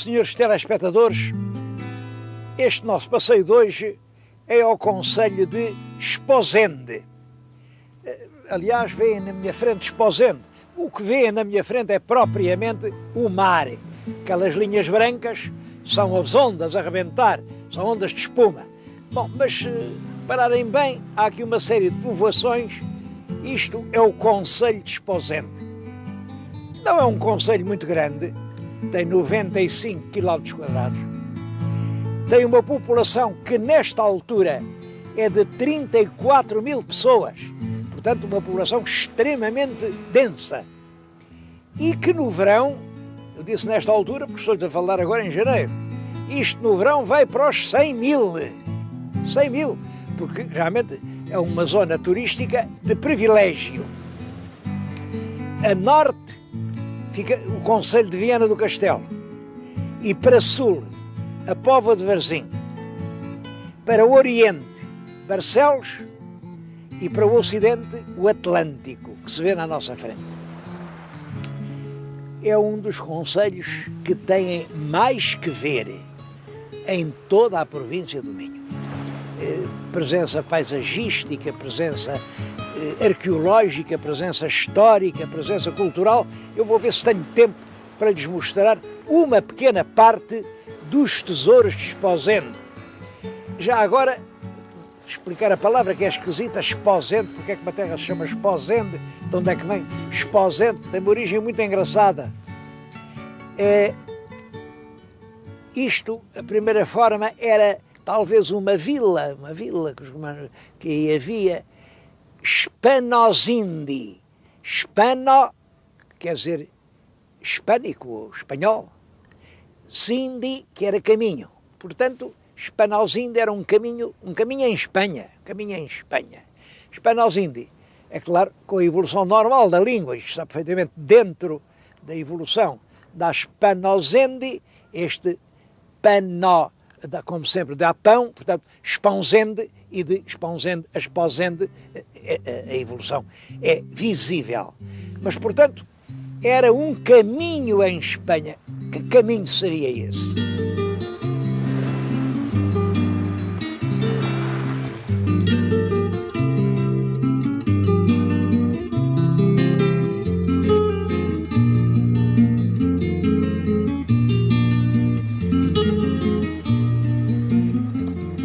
senhores telespectadores, este nosso passeio de hoje é ao concelho de Esposende. Aliás, vêem na minha frente Esposende. O que vêem na minha frente é propriamente o mar. Aquelas linhas brancas são as ondas a rebentar, são ondas de espuma. Bom, mas se pararem bem, há aqui uma série de povoações. Isto é o concelho de Esposende. Não é um concelho muito grande, tem 95 km². Tem uma população que nesta altura é de 34 mil pessoas, portanto uma população extremamente densa. E que no verão, eu disse nesta altura porque estou-lhe a falar agora em janeiro, isto no verão vai para os 100 mil, porque realmente é uma zona turística de privilégio. A norte fica o concelho de Viana do Castelo e para sul a Póvoa de Varzim, para o oriente Barcelos e para o ocidente o Atlântico, que se vê na nossa frente. É um dos concelhos que têm mais que ver em toda a província do Minho. Presença paisagística, presença arqueológica, presença histórica, presença cultural. Eu vou ver se tenho tempo para lhes mostrar uma pequena parte dos tesouros de Esposende. Já agora, explicar a palavra que é esquisita, Esposende, porque é que uma terra se chama Esposende, de onde é que vem? Esposende tem uma origem muito engraçada. Isto, a primeira forma, era talvez uma vila que havia, Spanosindi. Spano quer dizer hispânico ou espanhol. Sindi, que era caminho. Portanto, Spanosindi era um caminho em Espanha. Spanosindi, é claro, com a evolução normal da língua, isto está perfeitamente dentro da evolução da Spanosindi, este panó, como sempre, dá pão, portanto, Esposende, e de Esposende a Esposende, a evolução é visível. Mas, portanto, era um caminho em Espanha. Que caminho seria esse?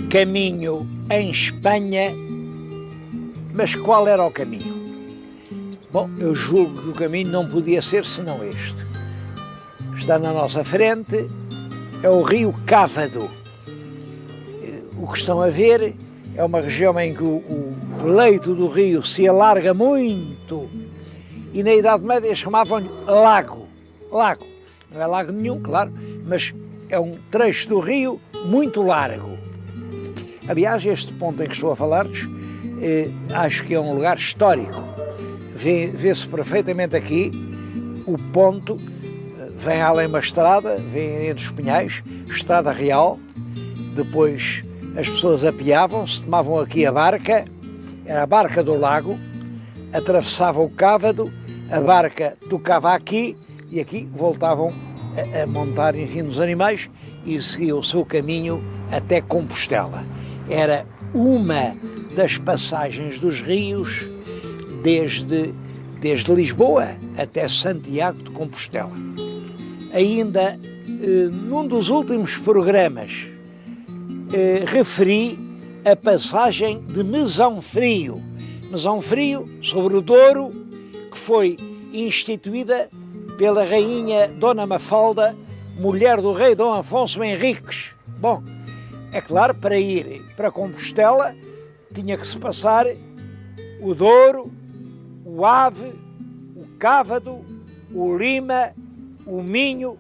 Caminho em Espanha, mas qual era o caminho? Bom, eu julgo que o caminho não podia ser senão este. Está na nossa frente, é o rio Cávado. O que estão a ver é uma região em que o leito do rio se alarga muito e na Idade Média chamavam-lhe lago. Não é lago nenhum, claro, mas é um trecho do rio muito largo. Aliás, este ponto em que estou a falar-lhes, acho que é um lugar histórico. Vê-se perfeitamente aqui o ponto, vem além uma estrada, vem entre os pinhais, estrada real, depois as pessoas apeavam-se, tomavam aqui a barca, era a barca do lago, atravessavam o Cávado, a barca tocava aqui e aqui voltavam a montar, enfim, nos animais e seguiam o seu caminho até Compostela. Era uma das passagens dos rios desde Lisboa até Santiago de Compostela. Ainda num dos últimos programas referi a passagem de Mesão Frio sobre o Douro, que foi instituída pela rainha Dona Mafalda, mulher do rei Dom Afonso Henriques. Bom, é claro, para ir para Compostela tinha que se passar o Douro, o Ave, o Cávado, o Lima, o Minho,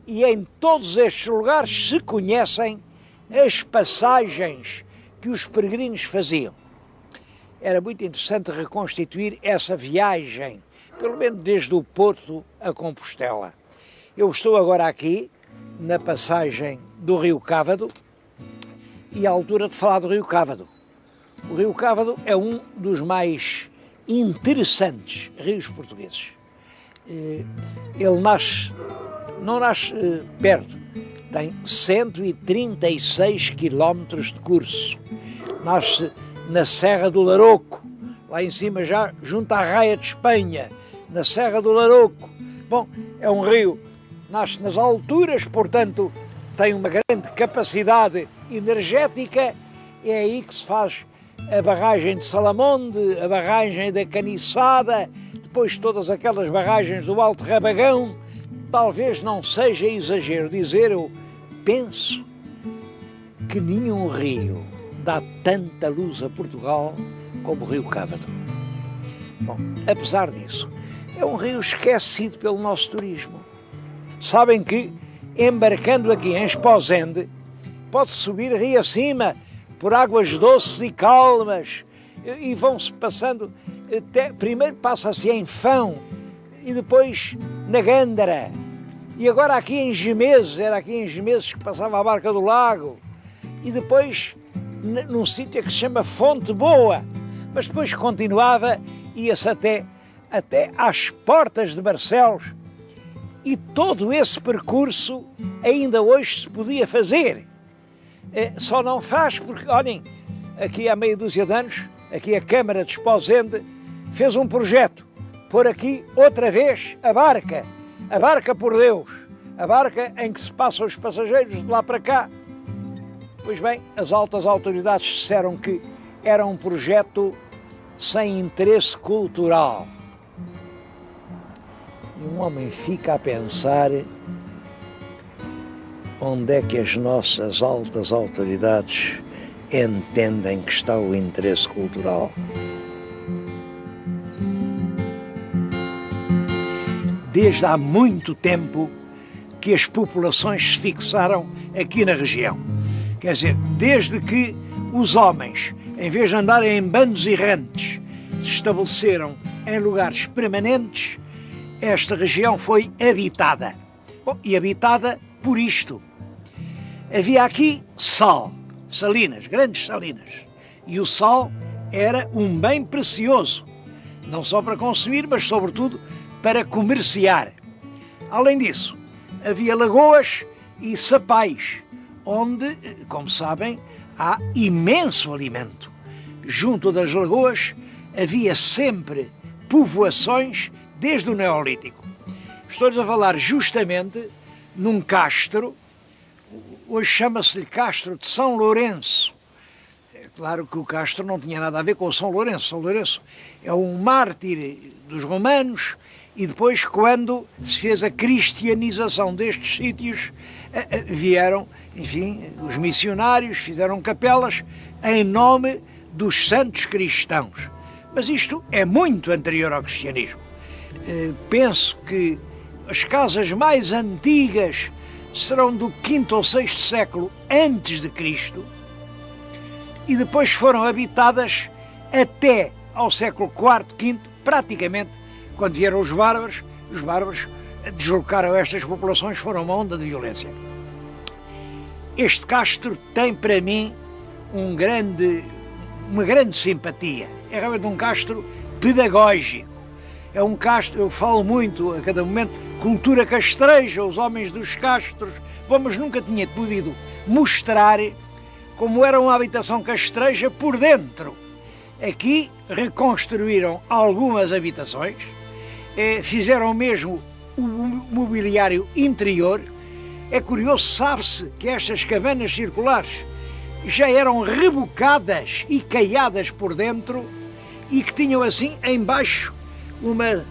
e em todos estes lugares se conhecem as passagens que os peregrinos faziam. Era muito interessante reconstituir essa viagem, pelo menos desde o Porto a Compostela. Eu estou agora aqui, na passagem do rio Cávado, e à altura de falar do rio Cávado. O rio Cávado é um dos mais interessantes rios portugueses. Ele não nasce perto, tem 136 quilómetros de curso. Nasce na Serra do Larouco, lá em cima já junto à Raia de Espanha, na Serra do Larouco. Bom, é um rio, nasce nas alturas, portanto tem uma grande capacidade energética. É aí que se faz a barragem de Salamonde, a barragem da Caniçada, depois todas aquelas barragens do Alto Rabagão. Talvez não seja exagero dizer, eu penso que nenhum rio dá tanta luz a Portugal como o Rio Cávado. Bom, apesar disso, é um rio esquecido pelo nosso turismo. Sabem que, embarcando aqui em Esposende, pode-se subir rio acima, por águas doces e calmas, e vão-se passando, primeiro passa-se em Fão, e depois na Gândara, e agora aqui em Gemeses, era aqui em Gemeses que passava a Barca do Lago, e depois num sítio que se chama Fonte Boa, mas depois continuava, ia-se até às portas de Barcelos, e todo esse percurso ainda hoje se podia fazer. Só não faz porque, olhem, aqui há meia dúzia de anos, aqui a Câmara de Esposende fez um projeto, pôr aqui outra vez a barca por Deus, a barca em que se passam os passageiros de lá para cá. Pois bem, as altas autoridades disseram que era um projeto sem interesse cultural. E um homem fica a pensar onde é que as nossas altas autoridades entendem que está o interesse cultural. Desde há muito tempo que as populações se fixaram aqui na região. Quer dizer, desde que os homens, em vez de andarem em bandos errantes, se estabeleceram em lugares permanentes, esta região foi habitada. Bom, e habitada por isto. Havia aqui sal, salinas, grandes salinas. E o sal era um bem precioso, não só para consumir, mas sobretudo para comerciar. Além disso, havia lagoas e sapais, onde, como sabem, há imenso alimento. Junto das lagoas havia sempre povoações desde o Neolítico. Estou-lhes a falar justamente num castro, hoje chama-se-lhe Castro de São Lourenço. É claro que o castro não tinha nada a ver com o São Lourenço. São Lourenço é um mártir dos romanos e depois, quando se fez a cristianização destes sítios, vieram, enfim, os missionários, fizeram capelas em nome dos santos cristãos. Mas isto é muito anterior ao cristianismo. Penso que as casas mais antigas serão do V ou VI século antes de Cristo e depois foram habitadas até ao século IV, V, praticamente, quando vieram os bárbaros deslocaram estas populações, foram uma onda de violência. Este castro tem para mim uma grande simpatia. É realmente um castro pedagógico. É um castro, eu falo muito a cada momento, cultura castreja, os homens dos castros. Bom, mas nunca tinha podido mostrar como era uma habitação castreja por dentro. Aqui reconstruíram algumas habitações, fizeram mesmo o mobiliário interior. É curioso, sabe-se que estas cabanas circulares já eram rebocadas e caiadas por dentro e que tinham assim embaixo uma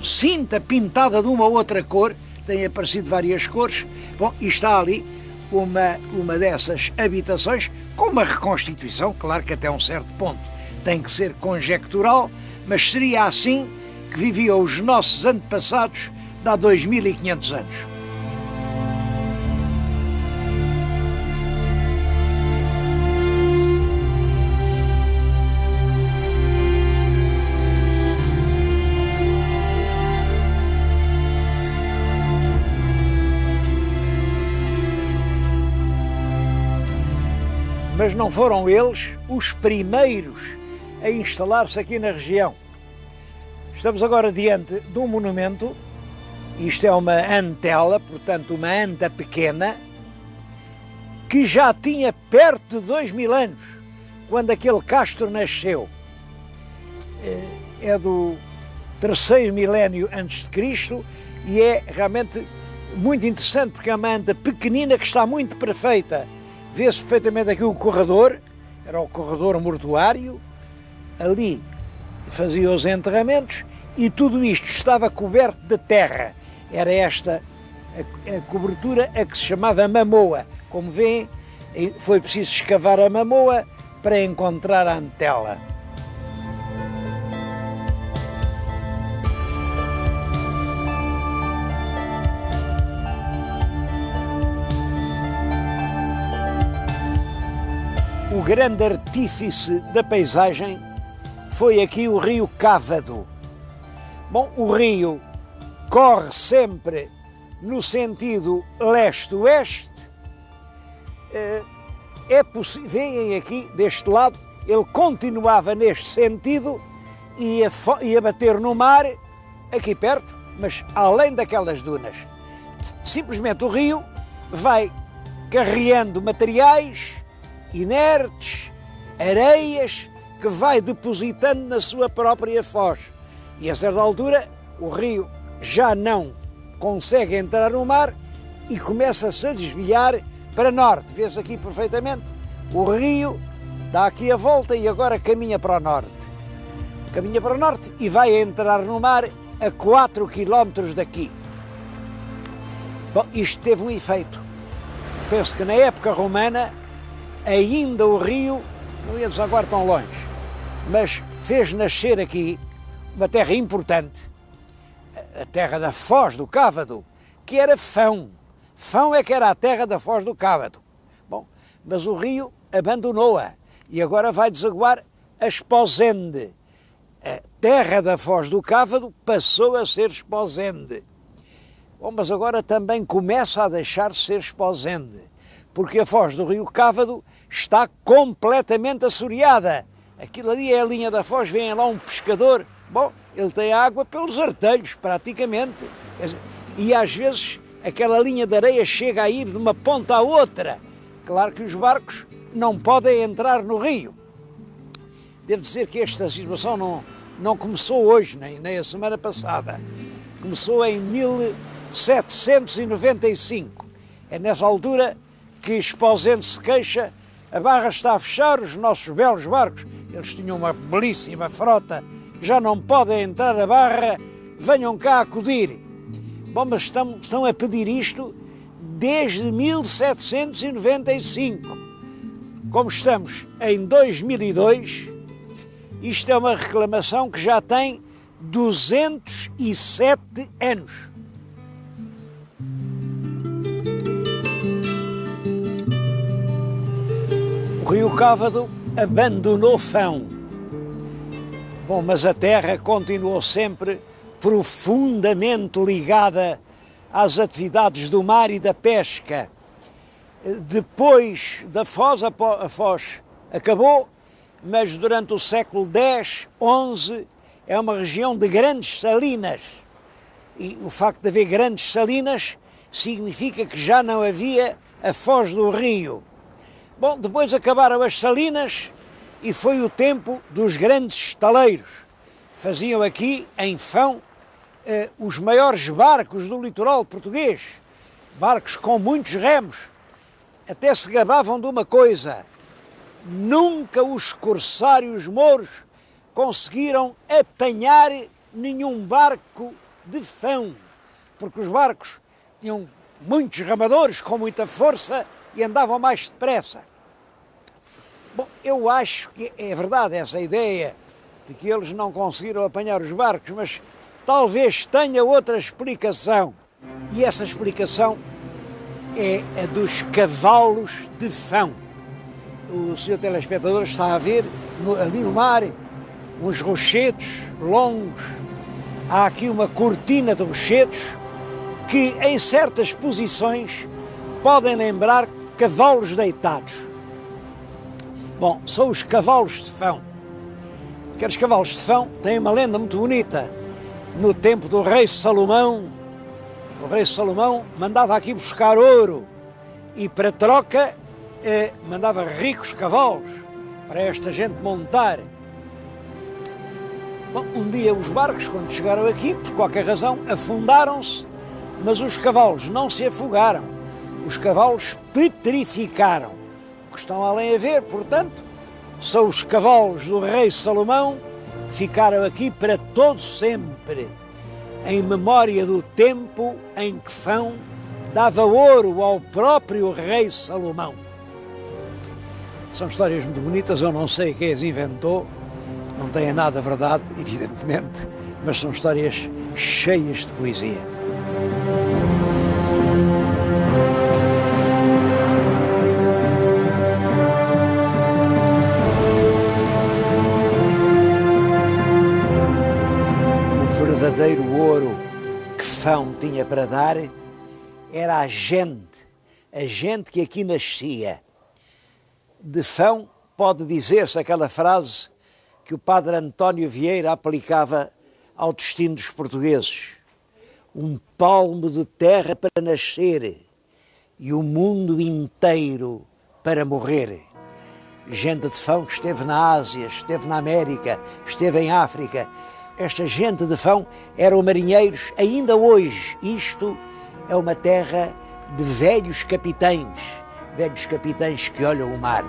cinta pintada de uma outra cor, tem aparecido várias cores. Bom, e está ali uma dessas habitações com uma reconstituição, claro que até um certo ponto tem que ser conjectural, mas seria assim que viviam os nossos antepassados de há 2500 anos. Mas não foram eles os primeiros a instalar-se aqui na região. Estamos agora diante de um monumento Isto é uma antela, portanto uma anta pequena, que já tinha perto de 2000 anos, quando aquele Castro nasceu. É do terceiro milénio antes de Cristo e é realmente muito interessante porque é uma anta pequenina que está muito perfeita. Vê-se perfeitamente aqui o corredor, era o corredor mortuário, ali fazia os enterramentos e tudo isto estava coberto de terra. Era esta a cobertura a que se chamava mamoa. Como veem, foi preciso escavar a mamoa para encontrar a antela. O grande artífice da paisagem foi aqui o rio Cávado. Bom, o rio corre sempre no sentido leste-oeste. Veem aqui deste lado, ele continuava neste sentido e ia bater no mar, aqui perto, mas além daquelas dunas. Simplesmente o rio vai carreando materiais inertes, areias, que vai depositando na sua própria foz. E a certa altura o rio já não consegue entrar no mar e começa-se a desviar para norte. Vê-se aqui perfeitamente, o rio dá aqui a volta e agora caminha para o norte. Caminha para o norte e vai entrar no mar a 4 km daqui. Bom, isto teve um efeito. Penso que na época romana ainda o rio, não ia desaguar tão longe, mas fez nascer aqui uma terra importante, a terra da Foz do Cávado, que era Fão. Fão é que era a terra da Foz do Cávado. Bom, mas o rio abandonou-a e agora vai desaguar a Esposende. A terra da Foz do Cávado passou a ser Esposende. Bom, mas agora também começa a deixar de ser Esposende, porque a foz do rio Cávado está completamente assoreada. Aquilo ali é a linha da foz, vem lá um pescador, bom, ele tem água pelos artelhos, praticamente, e às vezes aquela linha de areia chega a ir de uma ponta à outra. Claro que os barcos não podem entrar no rio. Devo dizer que esta situação não começou hoje, nem a semana passada. Começou em 1795. É nessa altura que Esposende se queixa, a barra está a fechar, os nossos belos barcos, eles tinham uma belíssima frota, já não podem entrar a barra, venham cá acudir. Bom, mas estão a pedir isto desde 1795. Como estamos em 2002, isto é uma reclamação que já tem 207 anos. O rio Cávado abandonou Fão. Bom, mas a terra continuou sempre profundamente ligada às atividades do mar e da pesca. Depois da Foz, a Foz acabou, mas durante o século X, XI, é uma região de grandes salinas. E o facto de haver grandes salinas significa que já não havia a foz do rio. Bom, depois acabaram as salinas e foi o tempo dos grandes estaleiros. Faziam aqui, em Fão, os maiores barcos do litoral português, barcos com muitos remos. Até se gabavam de uma coisa: nunca os corsários mouros conseguiram apanhar nenhum barco de Fão, porque os barcos tinham muitos remadores com muita força e andavam mais depressa. Bom, eu acho que é verdade essa ideia de que eles não conseguiram apanhar os barcos, mas talvez tenha outra explicação. E essa explicação é a dos cavalos de Fão. O senhor telespectador está a ver ali no mar uns rochedos longos. Há aqui uma cortina de rochedos que em certas posições podem lembrar cavalos deitados. Bom, são os cavalos de Fão. Aqueles cavalos de Fão têm uma lenda muito bonita. No tempo do rei Salomão, O rei Salomão mandava aqui buscar ouro e, para troca, mandava ricos cavalos para esta gente montar. Bom, um dia os barcos, quando chegaram aqui, por qualquer razão, afundaram-se, mas os cavalos não se afogaram. Os cavalos petrificaram. O que estão além a ver, portanto, são os cavalos do rei Salomão que ficaram aqui para todo sempre, em memória do tempo em que Fão dava ouro ao próprio rei Salomão. São histórias muito bonitas, eu não sei quem as inventou, não têm nada de verdade, evidentemente, mas são histórias cheias de poesia. O verdadeiro ouro que Fão tinha para dar era a gente que aqui nascia. De Fão pode dizer-se aquela frase que o padre António Vieira aplicava ao destino dos portugueses: um palmo de terra para nascer e o mundo inteiro para morrer. Gente de Fão que esteve na Ásia, esteve na América, esteve em África. Esta gente de Fão eram marinheiros ainda hoje. Isto é uma terra de velhos capitães que olham o mar.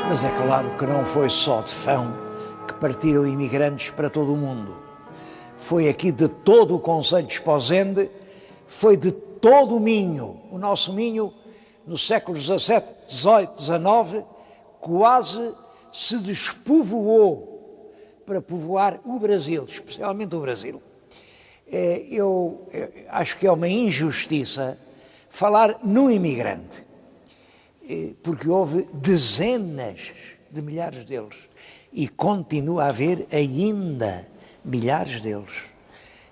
Mas é claro que não foi só de Fão que partiram imigrantes para todo o mundo. Foi aqui de todo o concelho de Esposende, foi de todo o Minho. O nosso Minho, no século XVII, XVIII, XIX, quase se despovoou para povoar o Brasil, especialmente o Brasil. Eu acho que é uma injustiça falar no imigrante, porque houve dezenas de milhares deles e continua a haver ainda milhares deles.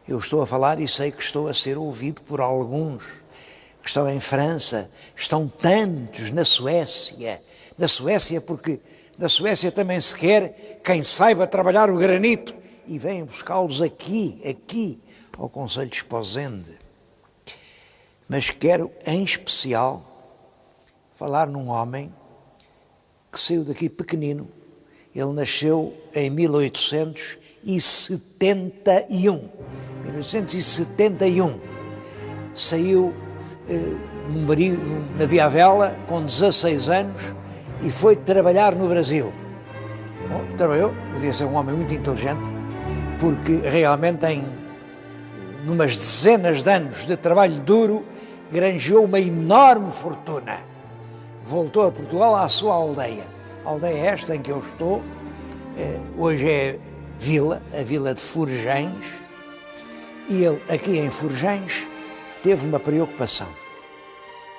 Eu estou a falar e sei que estou a ser ouvido por alguns que estão em França, estão tantos na Suécia, porque na Suécia também se quer quem saiba trabalhar o granito e vêm buscá-los aqui ao concelho de Esposende. Mas quero em especial falar num homem que saiu daqui pequenino. Ele nasceu em 1871. Saiu na Via Vela com 16 anos e foi trabalhar no Brasil. Bom, trabalhou, devia ser um homem muito inteligente, porque realmente numas dezenas de anos de trabalho duro, granjeou uma enorme fortuna. Voltou a Portugal à sua aldeia. A aldeia esta em que eu estou, hoje é a vila de Forjães, e ele aqui em Forjães teve uma preocupação: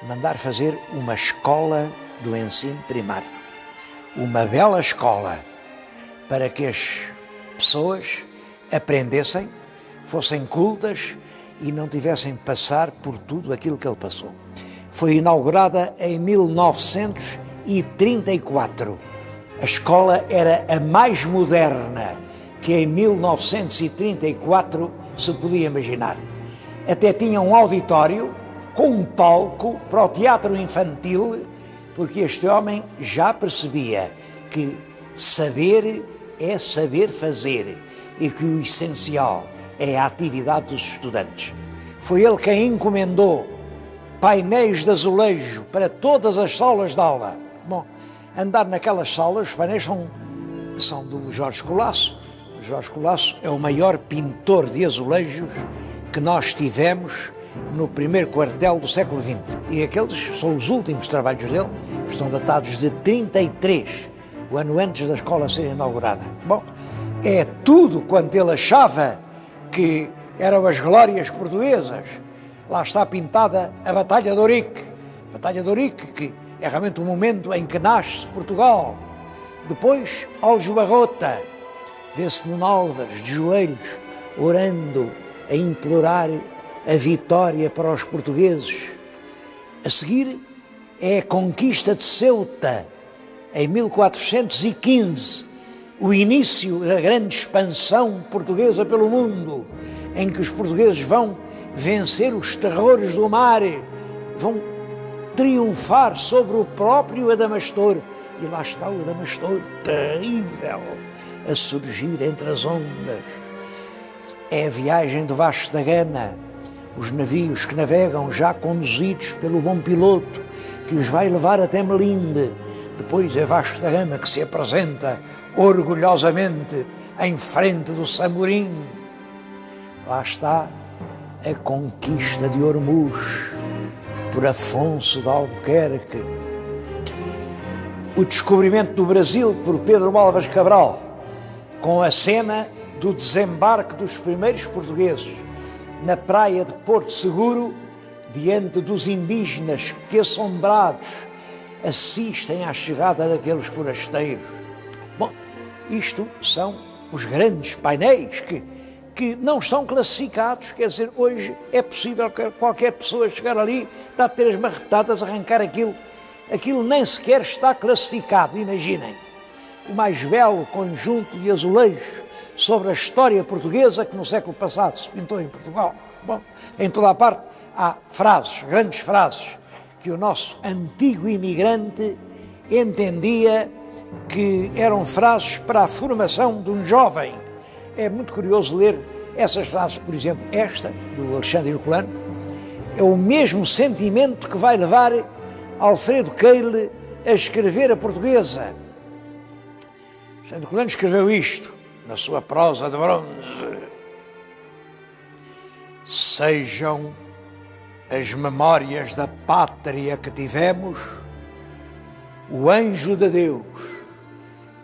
mandar fazer uma escola do ensino primário, uma bela escola para que as pessoas aprendessem, fossem cultas e não tivessem de passar por tudo aquilo que ele passou. Foi inaugurada em 1934. A escola era a mais moderna que em 1934 se podia imaginar. Até tinha um auditório com um palco para o teatro infantil, porque este homem já percebia que saber é saber fazer e que o essencial é a atividade dos estudantes. Foi ele quem encomendou painéis de azulejo para todas as salas de aula. Bom, andar naquelas salas, os painéis são do Jorge Colasso. O Jorge Colasso é o maior pintor de azulejos que nós tivemos no primeiro quartel do século XX. E aqueles são os últimos trabalhos dele, estão datados de 33, o ano antes da escola ser inaugurada. Bom, é tudo quanto ele achava que eram as glórias portuguesas. Lá está pintada a Batalha de Ourique, que é realmente o momento em que nasce Portugal. Depois, Aljubarrota, vê-se Nuno Álvares de joelhos, orando, a implorar a vitória para os portugueses. A seguir é a conquista de Ceuta, em 1415, o início da grande expansão portuguesa pelo mundo, em que os portugueses vão vencer os terrores do mar, vão triunfar sobre o próprio Adamastor. E lá está o Adamastor, terrível, a surgir entre as ondas. É a viagem de Vasco da Gama, os navios que navegam já conduzidos pelo bom piloto, que os vai levar até Melinde. Depois é Vasco da Gama que se apresenta orgulhosamente em frente do Samorim. Lá está a conquista de Ormuz por Afonso de Albuquerque. O descobrimento do Brasil por Pedro Álvares Cabral, com a cena do desembarque dos primeiros portugueses na praia de Porto Seguro, diante dos indígenas que, assombrados, assistem à chegada daqueles forasteiros. Bom, isto são os grandes painéis que não estão classificados, quer dizer, hoje é possível que qualquer pessoa chegar ali, dar três marretadas, arrancar aquilo nem sequer está classificado, imaginem. O mais belo conjunto de azulejos sobre a história portuguesa que no século passado se pintou em Portugal. Bom, em toda a parte há frases, grandes frases, que o nosso antigo imigrante entendia que eram frases para a formação de um jovem. É muito curioso ler essas frases, por exemplo, esta, do Alexandre Herculano, é o mesmo sentimento que vai levar Alfredo Keil a escrever a Portuguesa. Alexandre Herculano escreveu isto na sua prosa de bronze: sejam as memórias da pátria que tivemos o anjo de Deus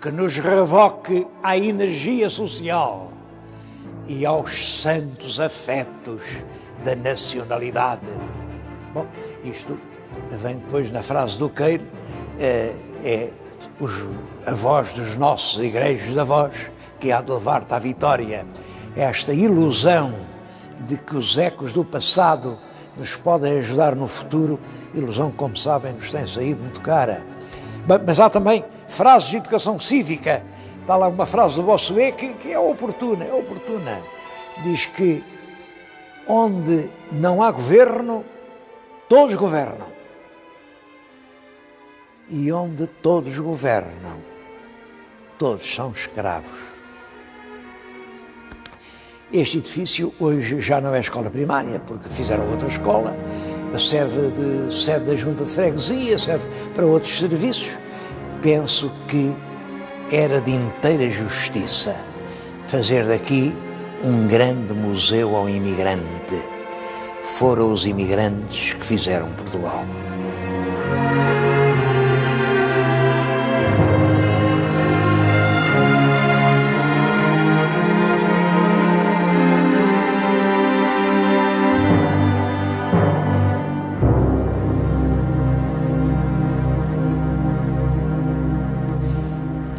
que nos revoque à energia social e aos santos afetos da nacionalidade. Bom, isto vem depois na frase do Keil, a voz dos nossos igrejos avós que há de levar-te à vitória. Esta ilusão de que os ecos do passado nos podem ajudar no futuro, ilusão, como sabem, nos tem saído muito cara. Mas há também frases de educação cívica. Está lá uma frase do Bossuet que é oportuna. Diz que onde não há governo, todos governam. E onde todos governam, todos são escravos. Este edifício hoje já não é escola primária, porque fizeram outra escola, serve de sede da Junta de Freguesia, serve para outros serviços. Penso que era de inteira justiça fazer daqui um grande museu ao imigrante. Foram os imigrantes que fizeram Portugal.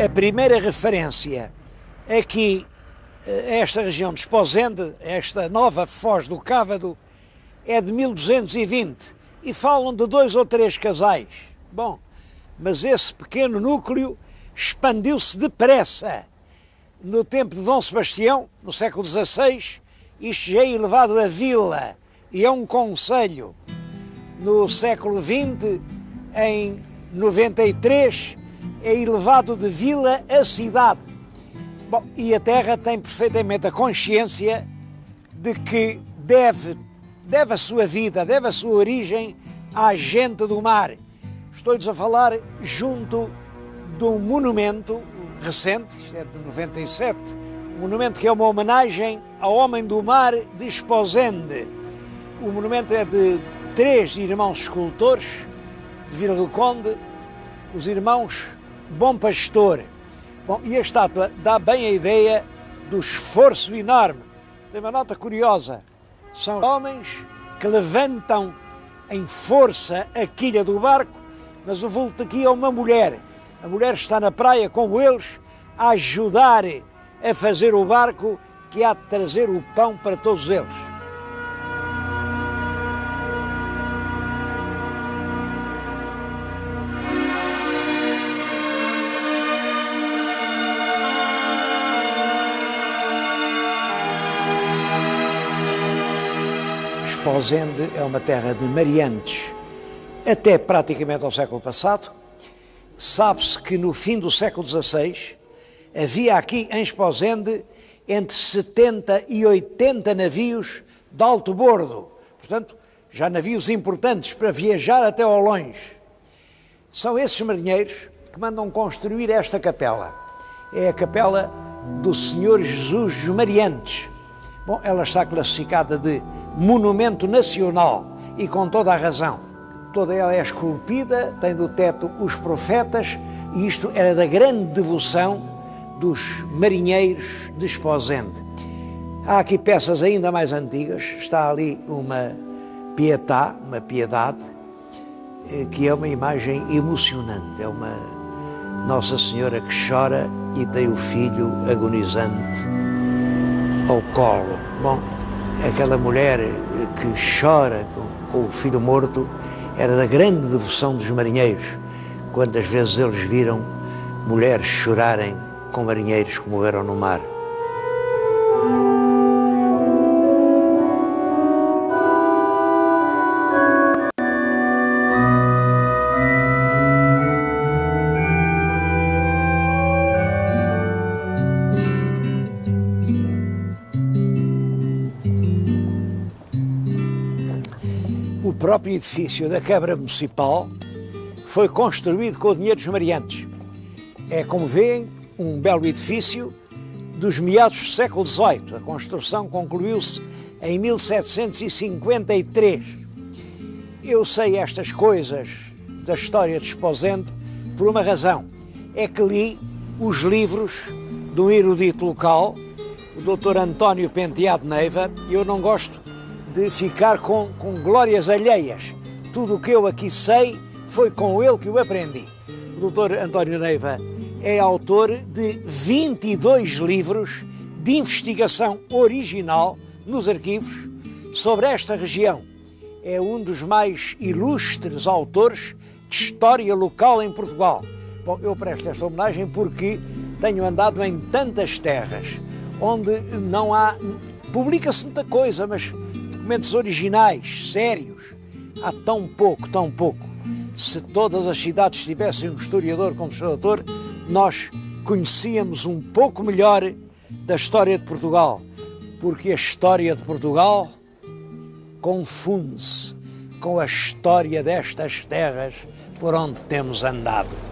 A primeira referência aqui a esta região de Esposende, esta nova Foz do Cávado, é de 1220 e falam de 2 ou 3 casais. Bom, mas esse pequeno núcleo expandiu-se depressa. No tempo de Dom Sebastião, no século XVI, isto já é elevado a vila e é um concelho. No século XX, em 93, é elevado de vila a cidade. Bom, e a terra tem perfeitamente a consciência de que deve a sua vida, deve a sua origem à gente do mar. Estou-lhes a falar junto de um monumento recente, isto é de 97, um monumento que é uma homenagem ao homem do mar de Esposende. O monumento é de 3 irmãos escultores de Vila do Conde, os irmãos Bom Pastor. Bom, e a estátua dá bem a ideia do esforço enorme. Tem uma nota curiosa. São homens que levantam em força a quilha do barco, mas o vulto aqui é uma mulher. A mulher está na praia como eles, a ajudar a fazer o barco que há de trazer o pão para todos eles. Esposende é uma terra de mariantes até praticamente ao século passado. Sabe-se que no fim do século XVI havia aqui em Esposende entre 70 e 80 navios de alto bordo, portanto, já navios importantes para viajar até ao longe. São esses marinheiros que mandam construir esta capela. É a capela do Senhor Jesus dos Mariantes. Bom, ela está classificada de monumento nacional e com toda a razão. Toda ela é esculpida, tem no teto os profetas e isto era da grande devoção dos marinheiros de Esposende. Há aqui peças ainda mais antigas, está ali uma pietà, uma piedade, que é uma imagem emocionante, é uma Nossa Senhora que chora e tem o filho agonizante ao colo. Bom, aquela mulher que chora com o filho morto era da grande devoção dos marinheiros. Quantas vezes eles viram mulheres chorarem com marinheiros que morreram no mar. O próprio edifício da Câmara Municipal foi construído com o dinheiro dos mariantes. É, como veem, um belo edifício dos meados do século XVIII. A construção concluiu-se em 1753. Eu sei estas coisas da história de Esposende por uma razão. É que li os livros de um erudito local, o Dr. António Penteado Neiva, e eu não gosto de ficar com glórias alheias. Tudo o que eu aqui sei foi com ele que eu aprendi. O Dr. António Neiva é autor de 22 livros de investigação original nos arquivos sobre esta região. É um dos mais ilustres autores de história local em Portugal. Bom, eu presto esta homenagem porque tenho andado em tantas terras onde não há... Publica-se muita coisa, mas documentos originais, sérios, há tão pouco, tão pouco. Se todas as cidades tivessem um historiador como o Sr. Doutor, nós conhecíamos um pouco melhor da história de Portugal, porque a história de Portugal confunde-se com a história destas terras por onde temos andado.